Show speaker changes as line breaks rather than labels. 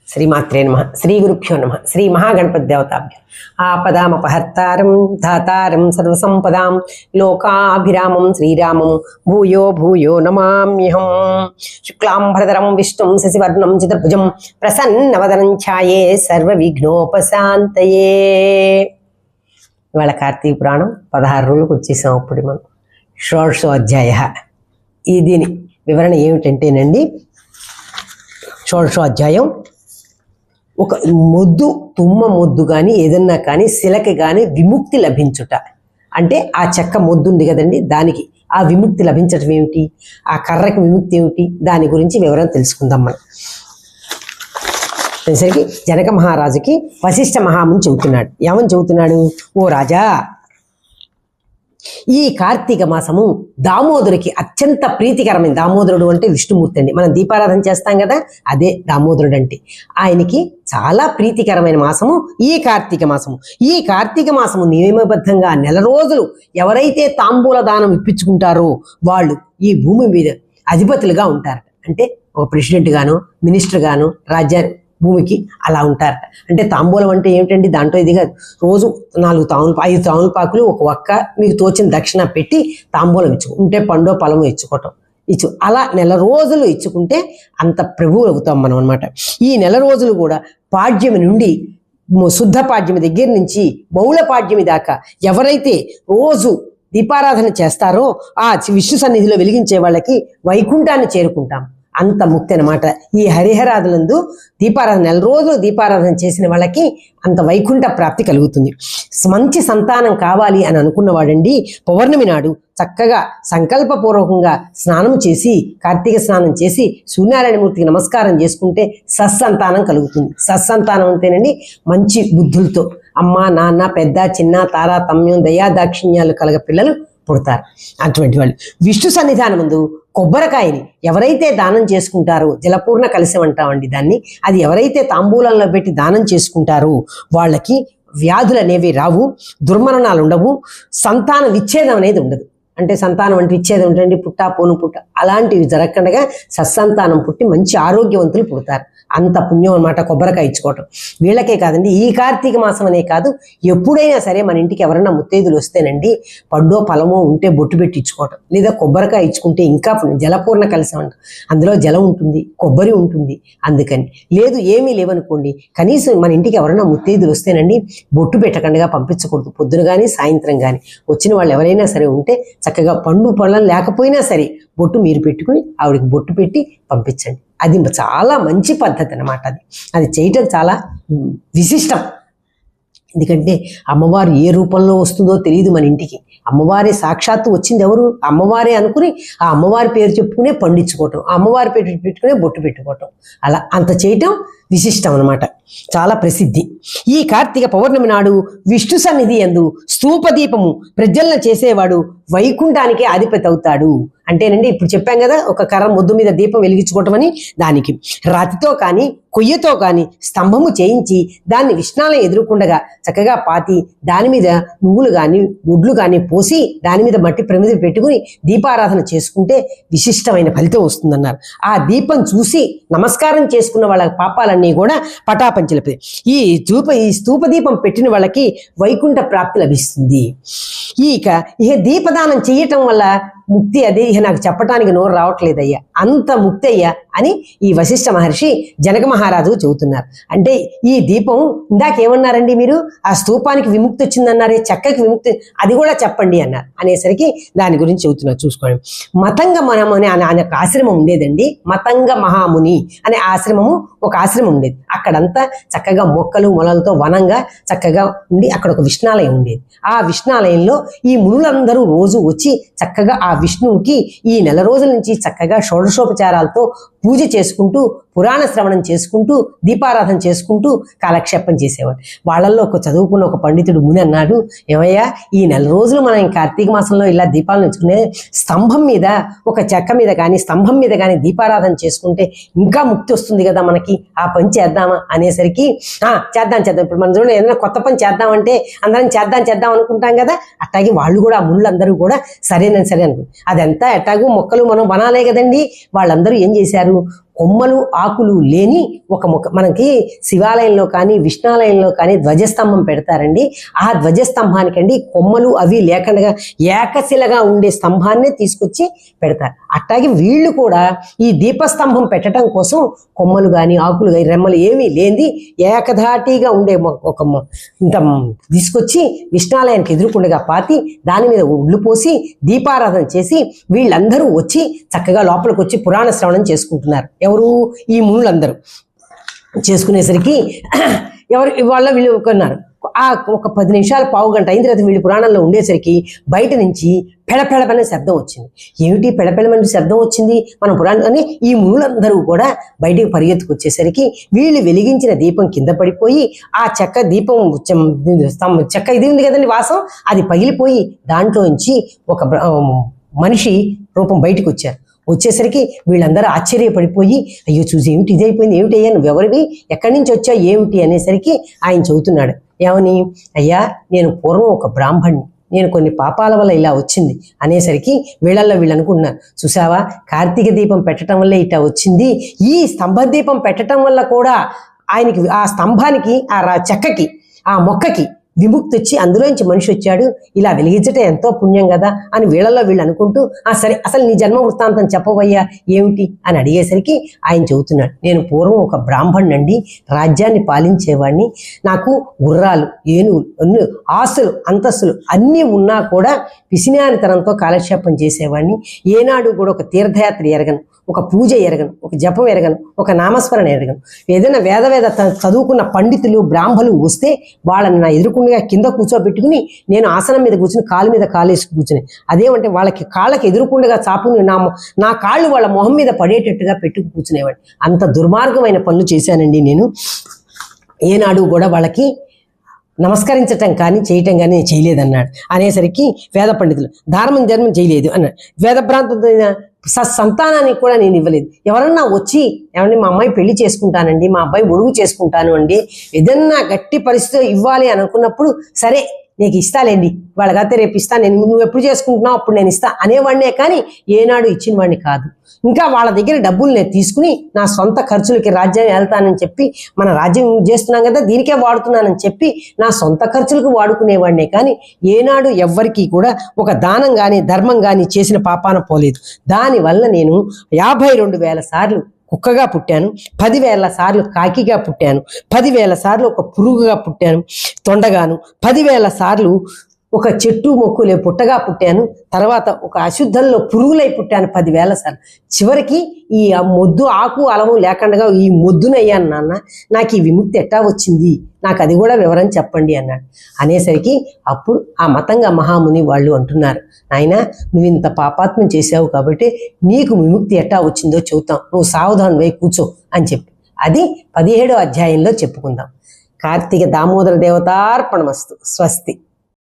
శ్రీమాత్రే నమః. శ్రీ గురుభ్యో నమః. శ్రీ మహాగణపతి దేవతాభ్యం. ఆపదామపహర్తారం ధాతారం సర్వసంపదాం లోకాభిరామం శ్రీరామం భూయో భూయో నమామ్యహం. శుక్లాంబరధరం విష్ణుం శశివర్ణం చతుర్భుజం ప్రసన్నవదనం ఛాయే సర్వవిఘ్నోపశాంతయే. ఇవాళ కార్తీక పురాణం 16 రోజులకు వచ్చేసాం. అప్పుడు మనం షోడశోధ్యాయ. దీని వివరణ ఏమిటంటేనండి, షోడశోధ్యాయం ఒక మొద్దు, తుమ్మ మొద్దు కానీ ఏదన్నా కానీ శిలకి కానీ విముక్తి లభించుట. అంటే ఆ చెక్క మొద్దు ఉంది కదండి, దానికి ఆ విముక్తి లభించటం ఏమిటి, ఆ కర్రకి విముక్తి ఏమిటి, దాని గురించి వివరణ తెలుసుకుందాం మనం. సరికి జనక మహారాజుకి వశిష్ఠ మహాముని చెబుతున్నాడు. ఏమని చెబుతున్నాడు? ఓ రాజా, ఈ కార్తీక మాసము దామోదరుడికి అత్యంత ప్రీతికరమైన. దామోదరుడు అంటే విష్ణుమూర్తి అండి. మనం దీపారాధన చేస్తాం కదా, అదే దామోదరుడు అంటే. ఆయనకి చాలా ప్రీతికరమైన మాసము ఈ కార్తీక మాసము. ఈ కార్తీక మాసము నియమబద్ధంగా 9 రోజులు ఎవరైతే తాంబూల దానం ఇప్పించుకుంటారో వాళ్ళు ఈ భూమి మీద అధిపతులుగా ఉంటారట. అంటే ఒక ప్రెసిడెంట్ గాను, మినిస్టర్ గాను, భూమికి అలా ఉంటారట. అంటే తాంబూలం అంటే ఏమిటండి, దాంట్లో ఇది కాదు. రోజు 4 5 తాములపాకులు ఒక ఒక్క మీకు తోచిన దక్షిణ పెట్టి తాంబూలం ఇచ్చుకుంటే పండో పొలము ఇచ్చుకోవటం అలా 9 రోజులు ఇచ్చుకుంటే అంత ప్రభువు అవుతాం మనం అనమాట. ఈ 9 రోజులు కూడా పాడ్యమి నుండి శుద్ధ పాడ్యమి దగ్గర నుంచి బహుళ పాడ్యమి దాకా ఎవరైతే రోజు దీపారాధన చేస్తారో ఆ విష్ణు సన్నిధిలో వెలిగించే వాళ్ళకి వైకుంఠాన్ని చేరుకుంటాం. అంత ముక్తి అనమాట. ఈ హరిహరాదులందు దీపారాధన 9 రోజులు దీపారాధన చేసిన వాళ్ళకి అంత వైకుంఠ ప్రాప్తి కలుగుతుంది. మంచి సంతానం కావాలి అని అనుకున్నవాడండి పౌర్ణమి నాడు చక్కగా సంకల్పపూర్వకంగా స్నానం చేసి, కార్తీక స్నానం చేసి సూర్యనారాయణమూర్తికి నమస్కారం చేసుకుంటే సత్సంతానం కలుగుతుంది. సత్సంతానం అంటేనండి మంచి బుద్ధులతో అమ్మ, నాన్న, పెద్ద, చిన్న, తారా, తమ్యం, దయా, దాక్షిణ్యాలు కలగ పిల్లలు పుడతారు. అటువంటి వాళ్ళు విష్ణు సన్నిధానం ముందు కొబ్బరికాయని ఎవరైతే దానం చేసుకుంటారో, జలపూర్ణ కలశం అంటామండి దాన్ని, అది ఎవరైతే తాంబూలంలో పెట్టి దానం చేసుకుంటారో వాళ్ళకి వ్యాధులు అనేవి రావు, దుర్మరణాలు ఉండవు, సంతాన విచ్ఛేదం అనేది ఉండదు. అంటే సంతానం అంటే విచ్ఛేదం ఉంటుంది, పుట్టా పోను పుట్ట అలాంటివి జరగకుండా సత్సంతానం పుట్టి మంచి ఆరోగ్యవంతులు పుడతారు. అంత పుణ్యం అనమాట కొబ్బరికాయ ఇచ్చుకోవటం. వీళ్ళకే కాదండి, ఈ కార్తీక మాసం అనే కాదు, ఎప్పుడైనా సరే మన ఇంటికి ఎవరైనా ముత్తైదులు వస్తేనండి పండో పొలమో ఉంటే బొట్టు పెట్టి ఇచ్చుకోవటం, లేదా కొబ్బరికాయ ఇచ్చుకుంటే ఇంకా జలపూర్ణ కలిసి అంట. అందులో జలం ఉంటుంది, కొబ్బరి ఉంటుంది. అందుకని లేదు ఏమీ లేవనుకోండి, కనీసం మన ఇంటికి ఎవరైనా ముత్తైదులు వస్తేనండి బొట్టు పెట్టకుండా పంపించకూడదు. పొద్దున కానీ సాయంత్రం కానీ వచ్చిన వాళ్ళు ఎవరైనా సరే ఉంటే చక్కగా పండు పొలం లేకపోయినా సరే బొట్టు మీరు పెట్టుకుని ఆవిడకి బొట్టు పెట్టి పంపించండి. అది చాలా మంచి పద్ధతి అన్నమాట. అది చేయటం చాలా విశిష్టం. ఎందుకంటే అమ్మవారు ఏ రూపంలో వస్తుందో తెలియదు మన ఇంటికి. అమ్మవారే సాక్షాత్తు వచ్చింది ఎవరు? అమ్మవారే అనుకుని ఆ అమ్మవారి పేరు చెప్పుకునే పండించుకోవటం, ఆ అమ్మవారి పేరు పెట్టుకునే బొట్టు పెట్టుకోవటం, అలా అంత చేయటం విశిష్టం అనమాట, చాలా ప్రసిద్ధి. ఈ కార్తీక పౌర్ణమి నాడు విష్ణు సన్నిధి యందు స్తూపదీపము ప్రజ్వలన చేసేవాడు వైకుంఠానికే అధిపతి అవుతాడు. అంటేనండి ఇప్పుడు చెప్పాం కదా, ఒక కర్ర ముద్దు మీద దీపం వెలిగించుకోవటం అని. దానికి రాతితో కానీ కొయ్యతో కానీ స్తంభము చేయించి దాన్ని విష్ణాలయం ఎదురుకుండగా చక్కగా పాతి దాని మీద నువ్వులు కానీ గుడ్లు కానీ పోసి దాని మీద మట్టి ప్రమిద పెట్టుకుని దీపారాధన చేసుకుంటే విశిష్టమైన ఫలితం వస్తుందన్నారు. ఆ దీపం చూసి నమస్కారం చేసుకున్న వాళ్ళ పాపాలన్నీ కూడా పటాపంచలపై ఈ స్తూపదీపం పెట్టిన వాళ్ళకి వైకుంఠ ప్రాప్తి లభిస్తుంది. ఇక దీపదానం చేయటం వల్ల ముక్తి అదే. నాకు చెప్పడానికి నోరు రావట్లేదయ్యా, అంత ముక్తి అయ్యా అని ఈ వశిష్ఠ మహర్షి జనక మహారాజు చెబుతున్నారు. అంటే ఈ దీపం ఇందాకేమన్నారండి మీరు, ఆ స్తూపానికి విముక్తి వచ్చిందన్నారే, చెక్కకి విముక్తి, అది కూడా చెప్పండి అన్నారు. అనేసరికి దాని గురించి చెబుతున్నారు, చూసుకోండి. మతంగ మనం అనే ఒక ఆశ్రమం ఉండేదండి. మతంగ మహాముని అనే ఆశ్రమము, ఒక ఆశ్రమం ఉండేది. అక్కడంతా చక్కగా మొక్కలు మొలలతో వనంగా చక్కగా ఉండి అక్కడ ఒక విష్ణాలయం ఉండేది. ఆ విష్ణాలయంలో ఈ మునులందరూ రోజు వచ్చి చక్కగా ఆ విష్ణువుకి ఈ 9 రోజుల నుంచి చక్కగా షోడశోపచారాలతో పూజ చేసుకుంటూ, పురాణ శ్రవణం చేసుకుంటూ, దీపారాధన చేసుకుంటూ కాలక్షేపం చేసేవాడు. వాళ్ళల్లో ఒక చదువుకున్న ఒక పండితుడు ముని అన్నాడు, ఏమయ్యా ఈ 9 రోజులు మనం కార్తీక మాసంలో ఇలా దీపాలను ఎంచుకునే స్తంభం మీద, ఒక చెక్క మీద కానీ స్తంభం మీద కానీ దీపారాధన చేసుకుంటే ఇంకా ముక్తి వస్తుంది కదా మనకి, ఆ పని చేద్దామా అనేసరికి చేద్దాం. ఇప్పుడు మనం చూడండి, ఏదైనా కొత్త పని చేద్దామంటే అందరం చేద్దాం అనుకుంటాం కదా, అట్లాగే వాళ్ళు కూడా ఆ ముళ్ళందరూ కూడా సరే అనుకుంటారు. అదంతా ఎట్టాగు మొక్కలు మనం వనాలే కదండి. వాళ్ళందరూ ఏం చేశారు, కొమ్మలు ఆకులు లేని ఒక మొక్క. మనకి శివాలయంలో కానీ విష్ణాలయంలో కానీ ధ్వజస్తంభం పెడతారండి. ఆ ధ్వజస్తంభానికండి కొమ్మలు అవి లేకుండా ఏకశిలగా ఉండే స్తంభాన్నే తీసుకొచ్చి పెడతారు. అట్లాగే వీళ్ళు కూడా ఈ దీపస్తంభం పెట్టడం కోసం కొమ్మలు కానీ ఆకులు కానీ రెమ్మలు ఏమీ లేనిది ఏకధాటిగా ఉండే ఒక ఇంత తీసుకొచ్చి విష్ణాలయానికి ఎదురుకుండగా పాతి దాని మీద ఉడ్లు పోసి దీపారాధన చేసి వీళ్ళందరూ వచ్చి చక్కగా లోపలికి వచ్చి పురాణ శ్రవణం చేసుకుంటున్నారు. ఎవరు? ఈ మునులందరూ చేసుకునేసరికి వాళ్ళ వీళ్ళు కొన్నారు. ఆ ఒక 10 నిమిషాలు పావు గంట అయిన తర్వాత వీళ్ళు పురాణంలో ఉండేసరికి బయట నుంచి పెడపెడమనే శబ్దం వచ్చింది. ఏమిటి పెడపెడమనే శబ్దం వచ్చింది మన పురాణం అని ఈ మునులందరూ కూడా బయటికి పరిగెత్తుకొచ్చేసరికి వీళ్ళు వెలిగించిన దీపం కింద పడిపోయి ఆ చెక్క దీపం చెక్క ఇది ఉంది కదండి వాసం, అది పగిలిపోయి దాంట్లోంచి ఒక మనిషి రూపం బయటకు వచ్చారు. వచ్చేసరికి వీళ్ళందరూ ఆశ్చర్యపడిపోయి అయ్యో చూసి ఏమిటి ఇది అయిపోయింది, ఏమిటి అయ్యా నువ్వెవరివి, ఎక్కడి నుంచి వచ్చావు ఏమిటి అనేసరికి ఆయన చెబుతున్నాడు. ఏమని? అయ్యా నేను పూర్వం ఒక బ్రాహ్మణ్ణి, నేను కొన్ని పాపాల వల్ల ఇలా వచ్చింది అనేసరికి వీళ్ళల్లో వీళ్ళు అనుకుంటున్నారు, చూసావా కార్తీక దీపం పెట్టడం వల్ల ఇట్లా వచ్చింది, ఈ స్తంభ దీపం పెట్టడం వల్ల కూడా ఆయనకి ఆ స్తంభానికి ఆ చెక్కకి ఆ మొక్కకి విముక్తి వచ్చి అందులోంచి మనిషి వచ్చాడు, ఇలా వెలిగించటం ఎంతో పుణ్యం కదా అని వీళ్ళల్లో వీళ్ళు అనుకుంటూ సరే అసలు నీ జన్మ వృత్తాంతం చెప్పబోయ్యా ఏమిటి అని అడిగేసరికి ఆయన చెబుతున్నాడు, నేను పూర్వం ఒక బ్రాహ్మణుడండి, రాజ్యాన్ని పాలించేవాడిని, నాకు గుర్రాలు ఏనుగులు ఆస్తులు అంతస్తులు అన్నీ ఉన్నా కూడా పిసినారితనంతో కాలక్షేపం చేసేవాడిని, ఏనాడు కూడా ఒక తీర్థయాత్ర ఎరగను, ఒక పూజ ఎరగను, ఒక జపం ఎరగను, ఒక నామస్మరణ ఎరగను. ఏదైనా వేద చదువుకున్న పండితులు బ్రాహ్మలు వస్తే వాళ్ళని నా ఎదురుకుండా కింద కూర్చోబెట్టుకుని నేను ఆసనం మీద కూర్చుని కాలు మీద కాలేసి కూర్చుని అదేమంటే వాళ్ళకి కాళ్ళకి ఎదురుకుండగా చాపుని నా కాళ్ళు వాళ్ళ మొహం మీద పడేటట్టుగా పెట్టుకు కూర్చునేవాడిని. అంత దుర్మార్గమైన పనులు చేశానండి నేను. ఏనాడు కూడా వాళ్ళకి నమస్కరించటం కానీ చేయటం కానీ చేయలేదన్నాడు. అనేసరికి వేద పండితులు ధర్మం చేయలేదు అన్నాడు. వేదభ్రాంత సంతానానికి కూడా నేను ఇవ్వలేదు. ఎవరన్నా వచ్చి ఏమండి మా అమ్మాయి పెళ్లి చేసుకుంటానండి, మా అబ్బాయి ఒడుగు చేసుకుంటాను అండి, ఏదన్నా గట్టి పరిస్థితి ఇవ్వాలి అనుకున్నప్పుడు సరే నీకు ఇస్తాలేండి, వాళ్ళకైతే రేపు ఇస్తా, నేను నువ్వు ఎప్పుడు చేసుకుంటున్నావు అప్పుడు నేను ఇస్తా అనేవాడినే కానీ ఏనాడు ఇచ్చిన వాడిని కాదు. ఇంకా వాళ్ళ దగ్గర డబ్బులు నేను తీసుకుని నా సొంత ఖర్చులకి రాజ్యం వెళ్తానని చెప్పి, మన రాజ్యం చేస్తున్నాం కదా దీనికే వాడుతున్నానని చెప్పి నా సొంత ఖర్చులకు వాడుకునేవాడినే కానీ ఏనాడు ఎవ్వరికీ కూడా ఒక దానం కానీ ధర్మం కానీ చేసిన పాపాన పోలేదు. దానివల్ల నేను 52,000 సార్లు కుక్కగా పుట్టాను, 10,000 సార్లు కాకిగా పుట్టాను, 10,000 సార్లు ఒక పురుగుగా పుట్టాను తొండగాను, 10,000 సార్లు ఒక చెట్టు మొక్కులే పుట్టగా పుట్టాను, తర్వాత ఒక అశుద్ధంలో పురుగులై పుట్టాను 10,000 సార్లు. చివరికి ఈ మొద్దు ఆకు అలము లేకుండా ఈ మొద్దునయ్యాను నాన్న, నాకు ఈ విముక్తి ఎట్టా వచ్చింది, నాకు అది కూడా వివరం చెప్పండి అన్నాడు. అనేసరికి అప్పుడు ఆ మతంగా మహాముని వాళ్ళు అంటున్నారు, నాయన నువ్వు ఇంత పాపాత్మం చేసావు కాబట్టి నీకు విముక్తి ఎట్టా వచ్చిందో చెబుతాం, నువ్వు సావధానం వై కూర్చో అని చెప్పి అది 17వ అధ్యాయంలో చెప్పుకుందాం. కార్తీక దామోదర దేవతార్పణమస్తు. స్వస్తి.